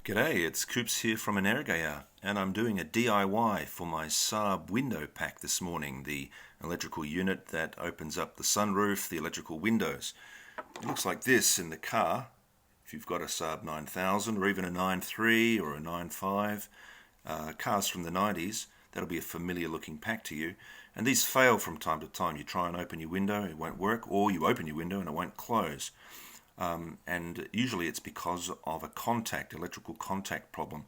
G'day, it's Coops here from Energia, and I'm doing a DIY for my Saab window pack this morning, the electrical unit that opens up the sunroof, the electrical windows. It looks like this in the car. If you've got a Saab 9000 or even a 93 or a 95, cars from the 90s, that'll be a familiar looking pack to you. And these fail from time to time. You try and open your window, it won't work, or you open your window and it won't close. And usually it's because of a electrical contact problem.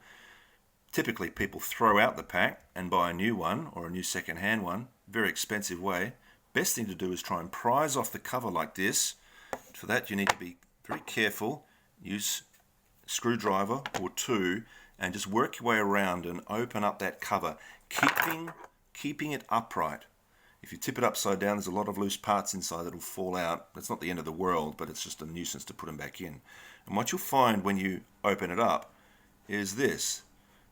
Typically people throw out the pack and buy a new one or a new second-hand one, very expensive way. Best thing to do is try and prise off the cover like this. For that you need to be very careful, use a screwdriver or two and just work your way around and open up that cover, keeping it upright. If you tip it upside down, there's a lot of loose parts inside that will fall out. That's not the end of the world, but it's just a nuisance to put them back in. And what you'll find when you open it up is this.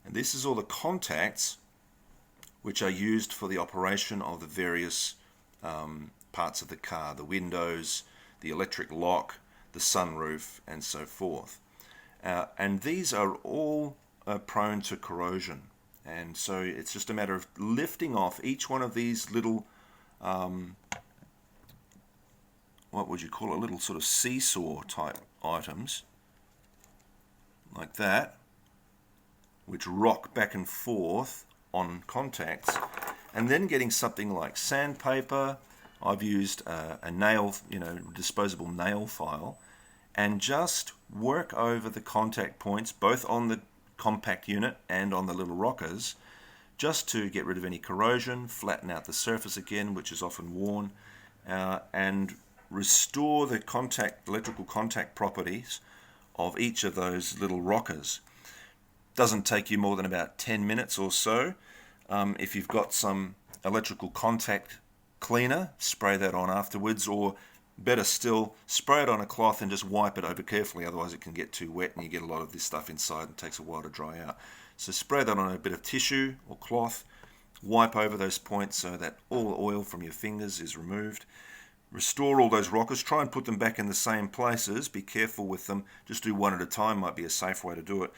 And this is all the contacts which are used for the operation of the various parts of the car, the windows, the electric lock, the sunroof, and so forth. And these are all prone to corrosion. And so it's just a matter of lifting off each one of these little what would you call it, little sort of seesaw type items like that, which rock back and forth on contacts, and then getting something like sandpaper. I've used a nail, disposable nail file, and just work over the contact points both on the compact unit and on the little rockers, just to get rid of any corrosion, flatten out the surface again, which is often worn, and restore the electrical contact properties of each of those little rockers. Doesn't take you more than about 10 minutes or so. If you've got some electrical contact cleaner, spray that on afterwards, or better still, spray it on a cloth and just wipe it over carefully, otherwise it can get too wet and you get a lot of this stuff inside and it takes a while to dry out. So spray that on a bit of tissue or cloth, wipe over those points so that all the oil from your fingers is removed. Restore all those rockers, try and put them back in the same places, be careful with them, just do one at a time might be a safe way to do it,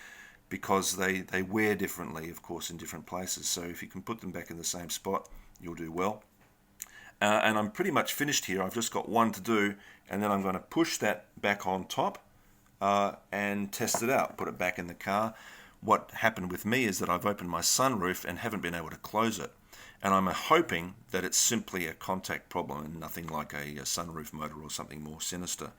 because they wear differently, of course, in different places. So if you can put them back in the same spot, you'll do well. And I'm pretty much finished here. I've just got one to do, and then I'm going to push that back on top and test it out, put it back in the car. What happened with me is that I've opened my sunroof and haven't been able to close it. And I'm hoping that it's simply a contact problem and nothing like a sunroof motor or something more sinister.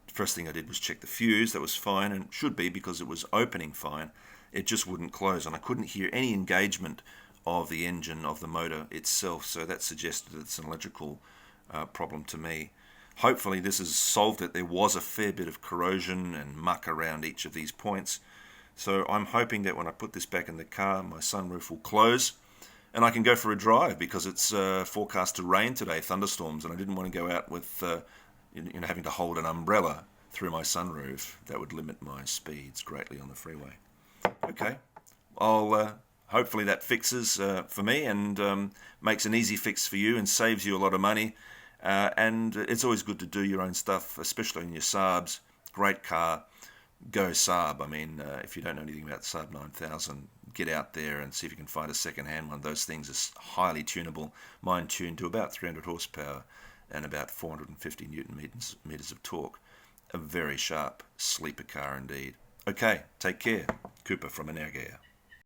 First thing I did was check the fuse. That was fine, and should be because it was opening fine. It just wouldn't close, and I couldn't hear any engagement of the engine of the motor itself, so that suggested it's an electrical problem to me. Hopefully this has solved it. There was a fair bit of corrosion and muck around each of these points, so I'm hoping that when I put this back in the car, my sunroof will close and I can go for a drive, because it's forecast to rain today, thunderstorms, and I didn't want to go out with having to hold an umbrella through my sunroof. That would limit my speeds greatly on the freeway. Okay, hopefully that fixes for me and makes an easy fix for you and saves you a lot of money. And it's always good to do your own stuff, especially in your Saabs. Great car. Go Saab. I mean, if you don't know anything about the Saab 9000, get out there and see if you can find a second-hand one. Those things are highly tunable. Mine tuned to about 300 horsepower and about 450 newton meters of torque. A very sharp sleeper car indeed. Okay, take care. Cooper from Energia.